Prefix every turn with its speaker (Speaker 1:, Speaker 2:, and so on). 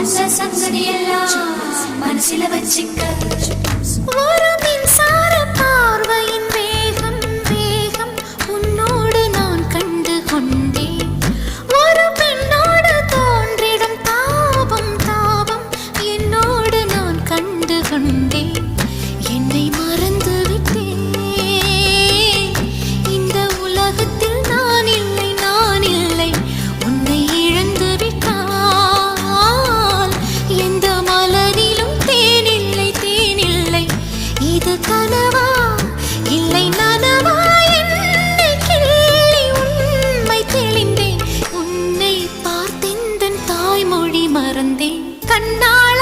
Speaker 1: அந்த சங்கதி எல்லாம் மனசில வச்சிக்க ஒரு மின்சார பார்வையின் வேகம் வேகம் உன்னோடு நான் கண்டு கொண்டேன் ஒரு பெண்ணோடு தோன்றிடும் தாபம் தாபம் என்னோடு நான் கண்டு கொண்டேன் என்னை மறந்து விட்டேன் இந்த உலகத்தில் நான் இல்லை உன்னை இழந்து விட்டால் எந்த மலரிலும் தேனில்லை இது கனவா இல்லை நனவா என்னை கிள்ளி உண்மை தெளிந்தேன் உன்னை பார்த்தெந்தன் தாய்மொழி மறந்தேன் கண்ணாள